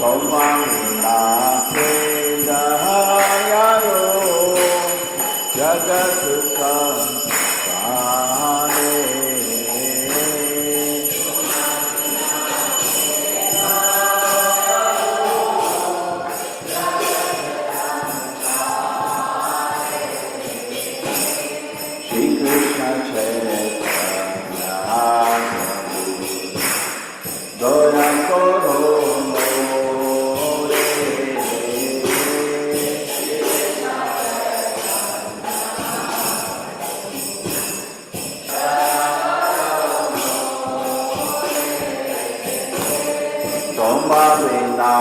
Somamina Kedayaro Jagatu Samsane Shri Krishna Chaitanya Daya Koro Somamina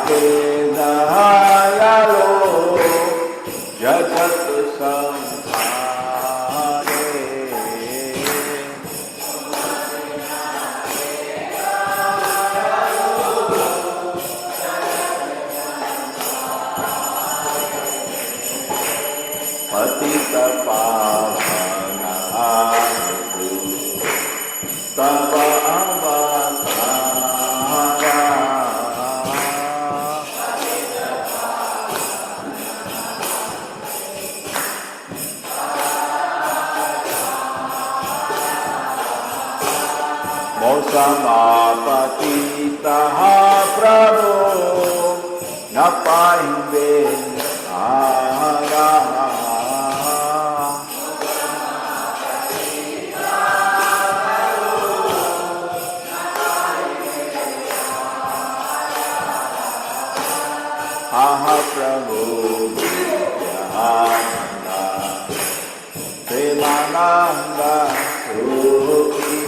Kedayaro Jagatu Samsane Patita Pavana Tava Avatara Mosamapatitaha Prabhu Napaimbe Ara Aha Prabhu Nityananda Premananda Sukhi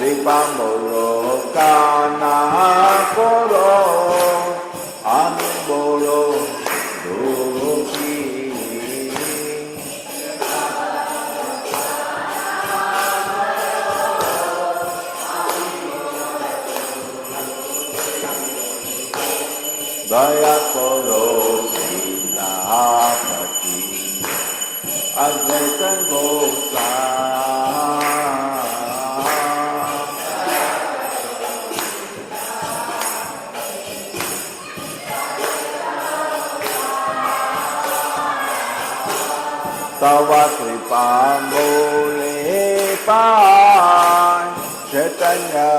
Tripamoro Kana Koro Anuboro Dukhi Daya Koro Sinapati Advaita Gosai Tava Kripambole Pai Chaitanya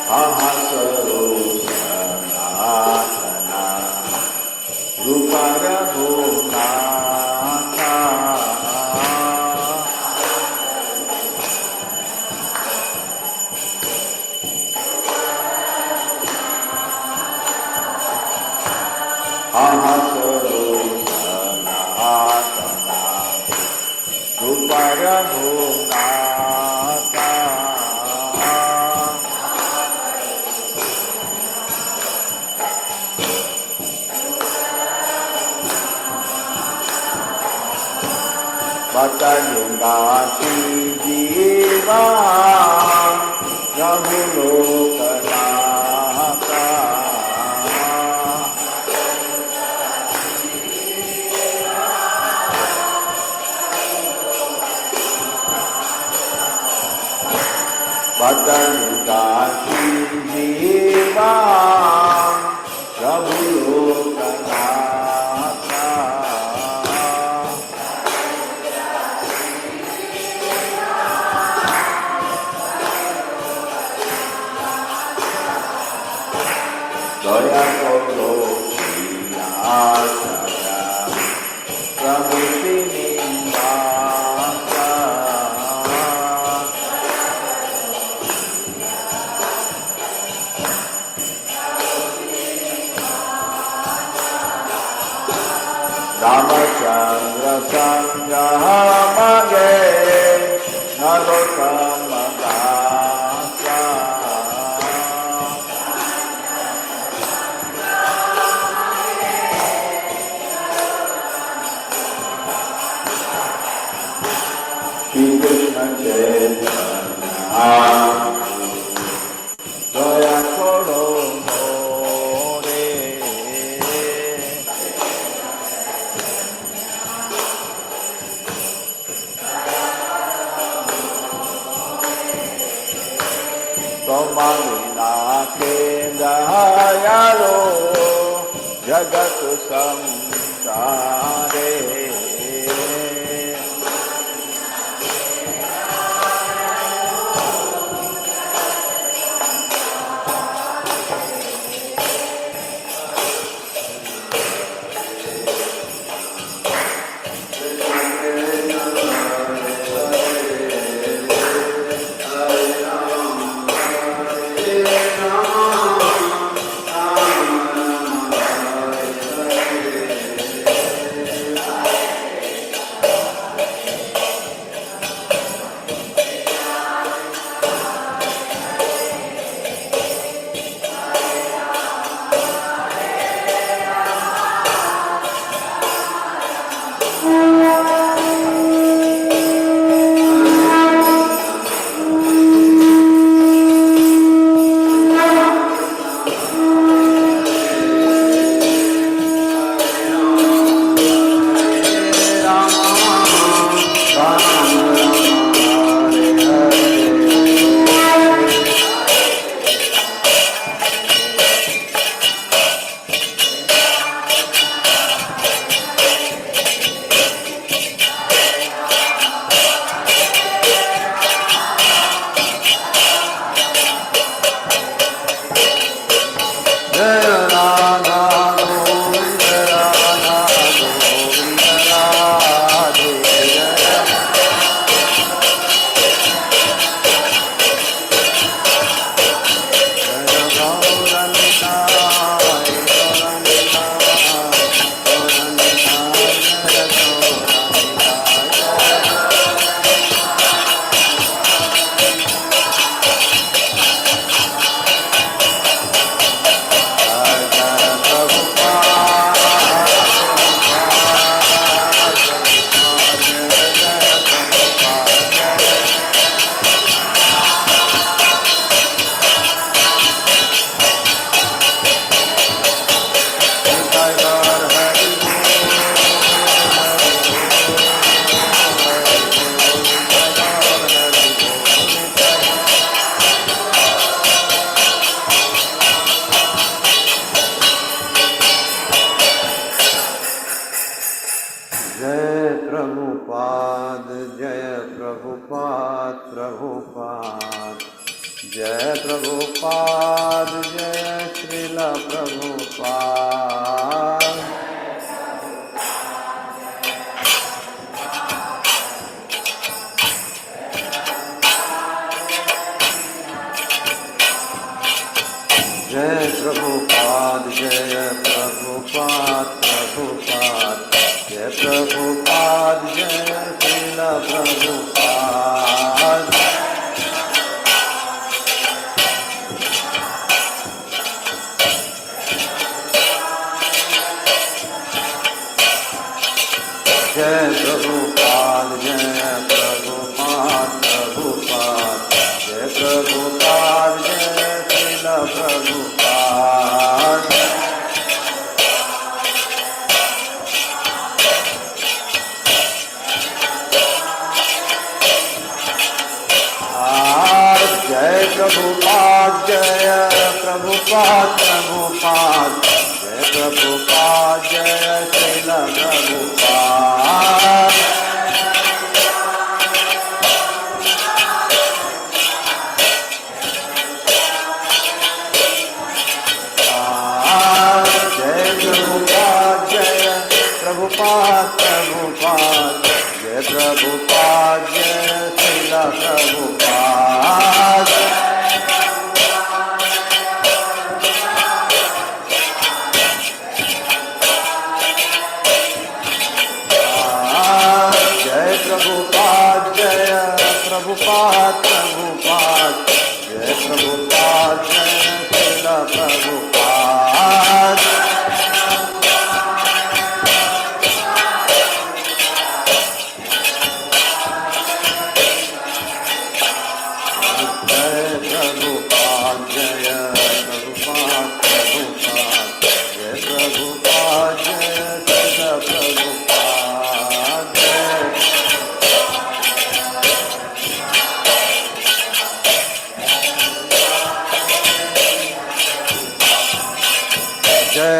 Ahasaro Sanatana Ruparabhunata Ahasaro Sanatana Ruparabhunata Vatayungati Jiva Rahulokanaka Vatayungati Jiva Rahulokanaka Daya Koro Shinasaya Prabhu Srinivasa Ramachandra Sangha Mage Narottama Dasa Daya koro more. Tomamina kendayaro jagat samsare.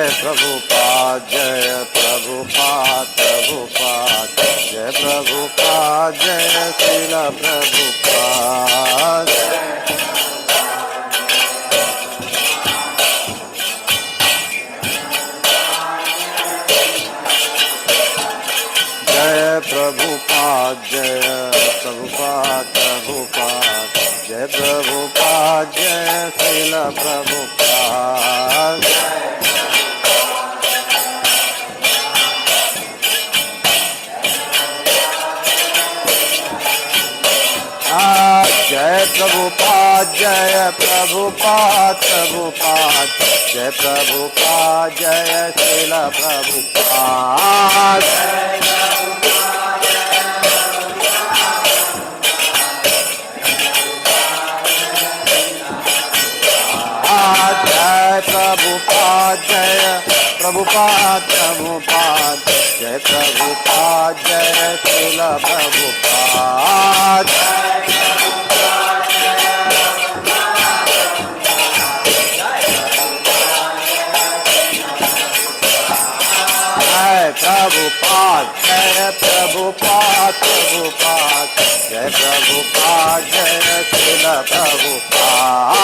Prabhupada जय प्रभुपाद प्रभुपाद जय प्रभुपाद जय श्रील प्रभुपाद जय प्रभुपाद जय प्रभुपाद प्रभुपाद जय प्रभुपाद जय श्रील प्रभुपाद जय प्रभुपाद जय प्रभुपाद प्रभुपाद जय प्रभुपाद जय श्रील प्रभुपाद जय प्रभुपाद जय प्रभुपाद प्रभुपाद जय प्रभुपाद जय श्रील प्रभुपाद प्रभुपाद जय प्रभुपाद प्रभुपाद जय प्रभुपाद जय श्रील प्रभुपाद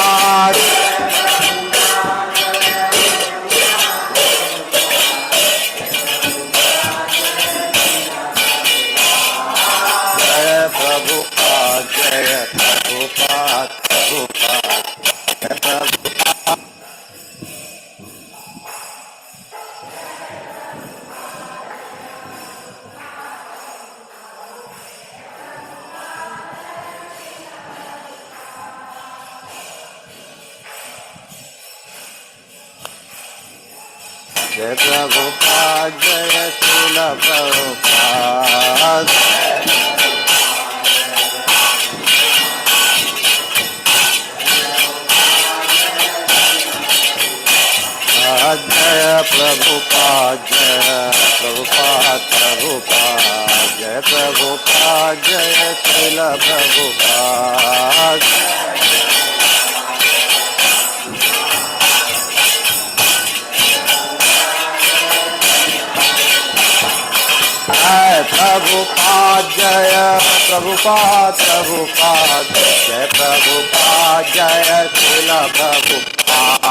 जय प्रभुपाद जय प्रभुपाद प्रभुपाद जय प्रभुपाद जय प्रभुपाद जय श्रील प्रभुपाद जय प्रभुपाद जय प्रभुपाद प्रभुपाद जय प्रभुपाद जय श्रील प्रभुपाद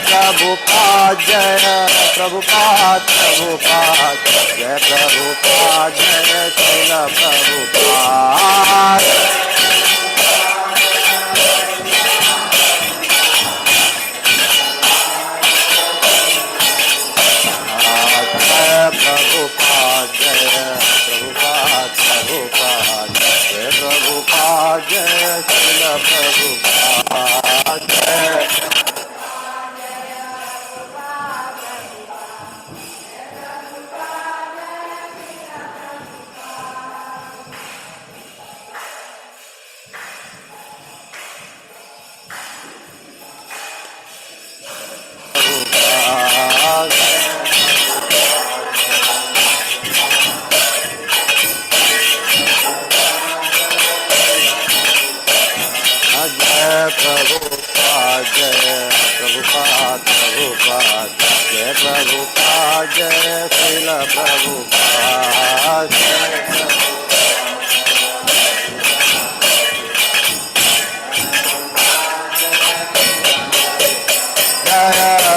प्रभुपाद जय प्रभुपाद प्रभुपाद जय प्रभुपाद जय श्रील प्रभुपाद जय प्रभुपाद जय प्रभुपाद प्रभुपाद जय प्रभुपाद जय श्रील प्रभुपाद जय प्रभुपाद जय प्रभुपाद प्रभुपाद जय प्रभुपाद जय श्रील प्रभुपाद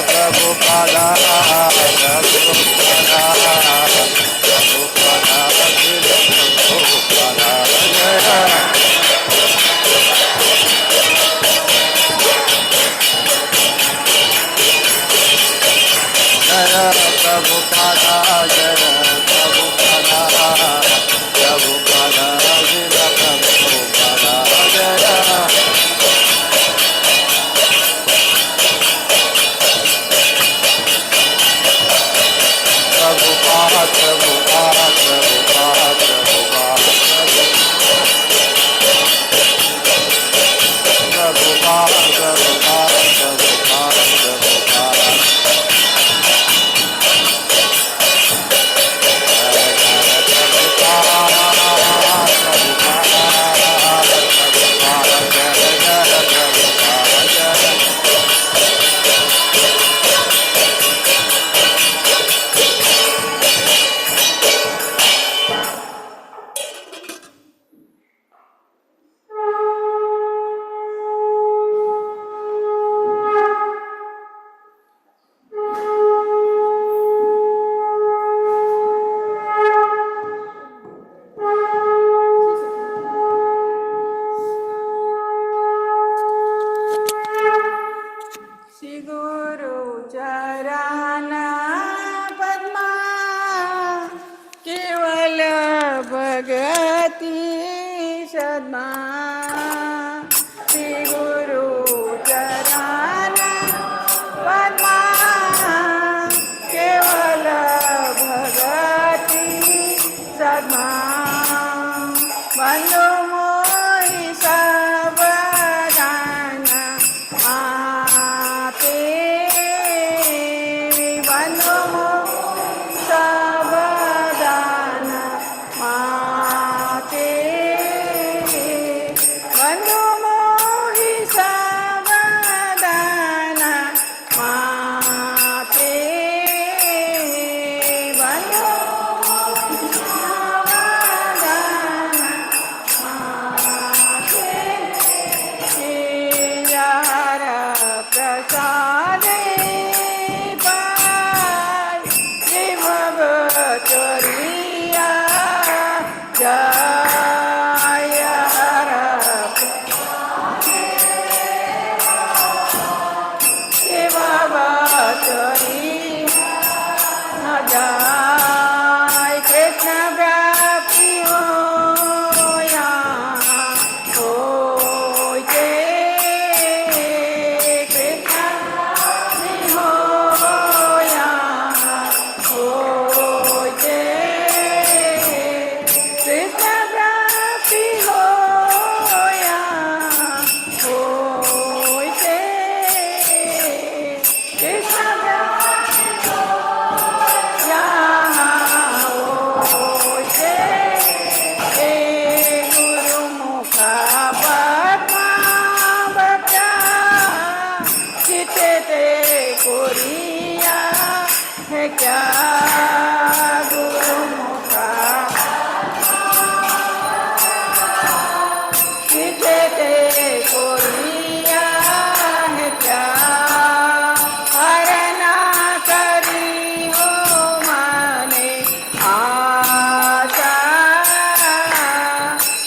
प्रभुपाद जय प्रभुपाद प्रभुपाद जय प्रभुपाद जय श्रील प्रभुपाद जय प्रभुपाद प्रभुपाद जय प्रभुपाद प्रभुपाद श्रील प्रभुपाद जय पद्मा श्री गुरु चरण पद्मा केवल भगति सद्मा बंधु मोहि सब दान आपे बंधु मोहि सब दान आपे बंधु मोहि सब दान आपे बंधु प्रसादे पाय भव चोरिया जय भव चोरिया जय कृष्ण व्यापी होया हो क्या गुरुमुखा किसे ते कोरिया है क्या हरना करी हो माने आशा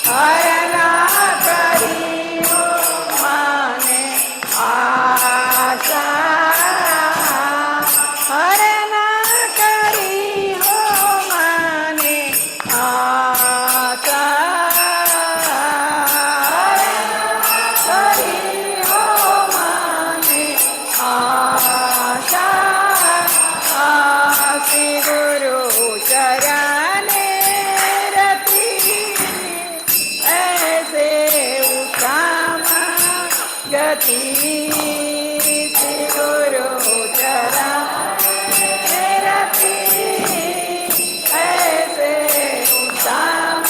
हरना करी हो माने आशा हरना करी हो माने आशा करी हो माने आशा श्री गुरु चरणे रति ऐसे उत्तम गति श्री गुरु चरणे रति ऐसे उत्तम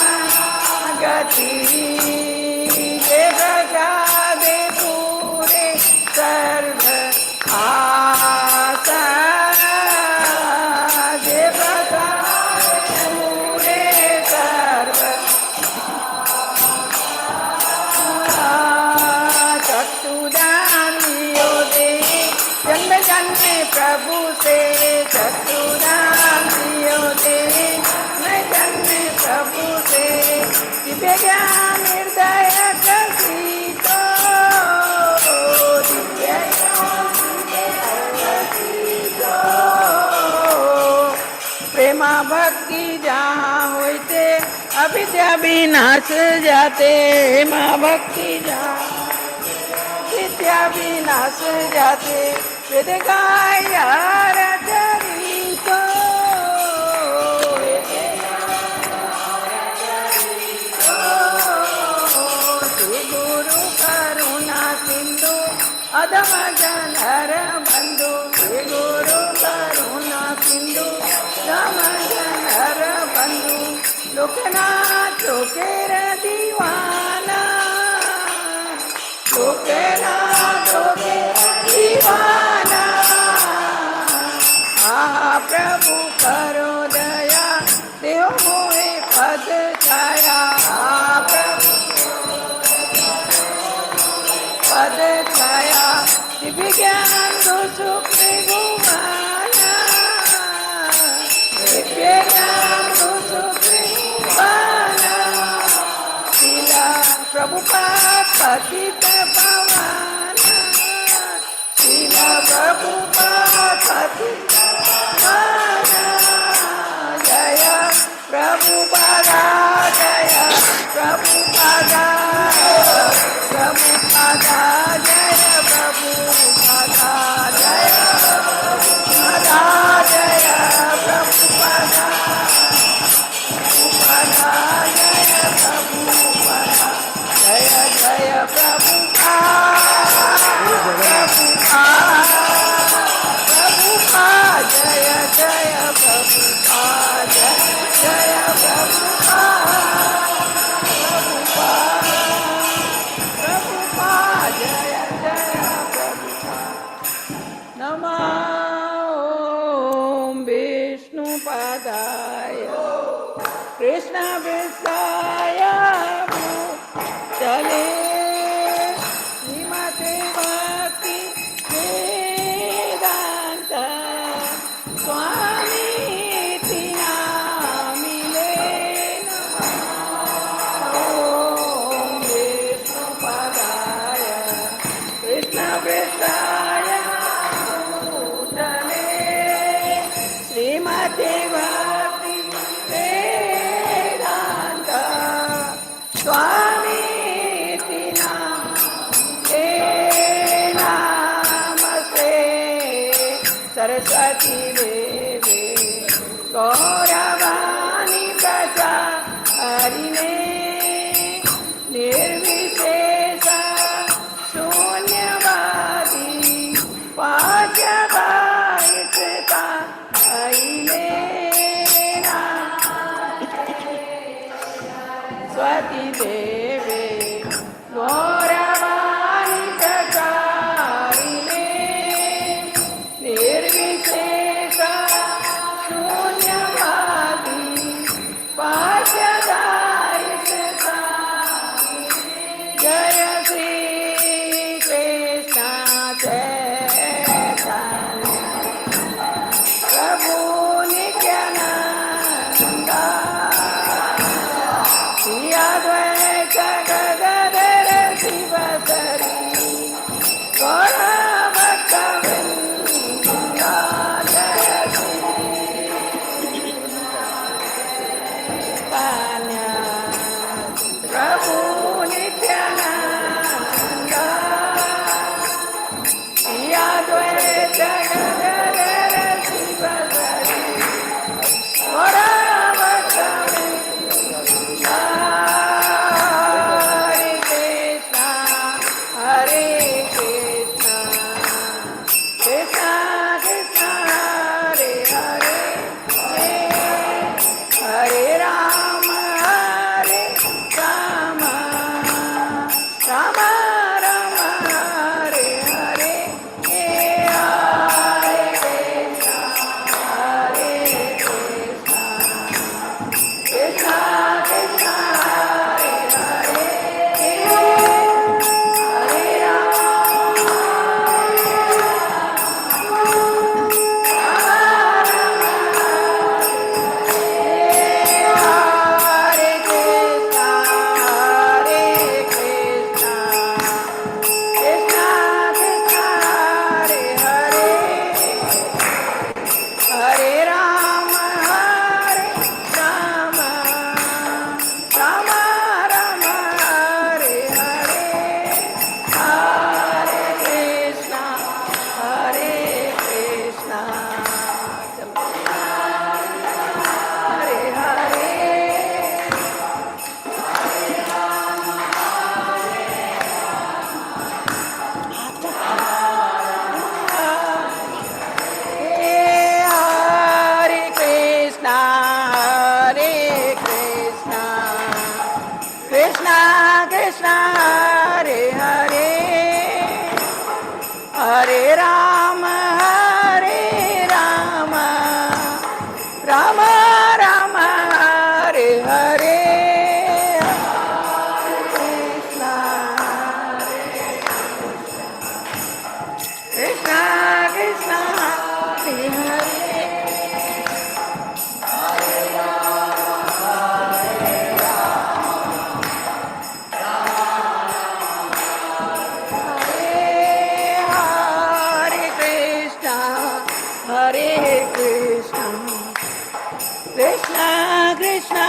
गति जे प्रसादे पूरे सर्व आशा जे प्रसादे पूरे सर्व चक्षुदान लियो दे जन्म जन्म प्रभु से चक्षुदान लियो दे जन्म प्रभु से दिव्य ज्ञान हृदय कसीतो दिव्य प्रेमा भक्ति जहाँ होते अविद्या विनाश जाते माँ भक्ति जहाँ विद्या विनाश जाते वेद गायार चरितो गुरु करुणा सिंधु अधम जनर बंधु गुरु करुणा सिंधु अधम जनर बंधु लोकनाथ लोकेर दीवाना लोकनाथ लोकेर दीवाना प्रभु करो दया देव मोहे पद छाया प्रभु पद छाया दिव्य ज्ञान दो सुख गुमाना दिव्य ज्ञान दो सुख गुमाना शिला प्रभुपाद पतित पावना शिला प्रभुपाद पतित पावना जय प्रभुपाद जय Prabhupada, Prabhupada, Jaya Prabhupada, Jaya Prabhupada, Jaya Prabhupada, Prabhupada, Jaya Prabhupada, Jaya Jaya Prabhupada, Prabhupada, Jaya Jaya Prabhupada, Jaya Prabhupada. Prabhupada, Jaya Jaya Prabhupada. Namo Om Vishnu Padaya Krishna Vishaya Bhutale Srimate Bhakti Vedanta Swami Tinamile Om Vishnu Padaya Krishna Vishaya Bhutale Srimate Bhakti Vedanta Swami Namaste Saraswati Devi Gauravani Pracharine Nirvishesha Shunyavadi Pachavaitita Aile Swati Devi Gauravani Pracharine Nirvishesha Shunyavadi Pachadaitita Jaya Shri Krishna Chaitanya Prabhu Nityananda Shri Advaita Gadadhar Sivasari Gaura Bhakta-vrinda Jaya Shri Chaitanya Prabhu Nityananda Shri Advaita Gadadhar Sivasari Gaura Bhakta-vrinda Hare Krishna, Krishna Krishna, Hare Hare, Hare Rama, Hare Rama, Rama Rama, Hare Hare, Hare Krishna, Hare Krishna, Krishna Krishna, Hare Hare, Hare Hare Krishna, Hare Krishna, Krishna Krishna, Hare Hare, Hare Rama, Hare Rama, Rama Rama, Hare Hare, Hare Krishna, Hare Krishna, Hare Hare. Hare Krishna, Hare Krishna, Krishna Krishna, Hare Hare, Hare Rama, Hare Rama, Rama Rama, Hare Hare, Krishna, Krishna Krishna, Hare Hare. Hare Krishna, Hare Krishna, Krishna Krishna,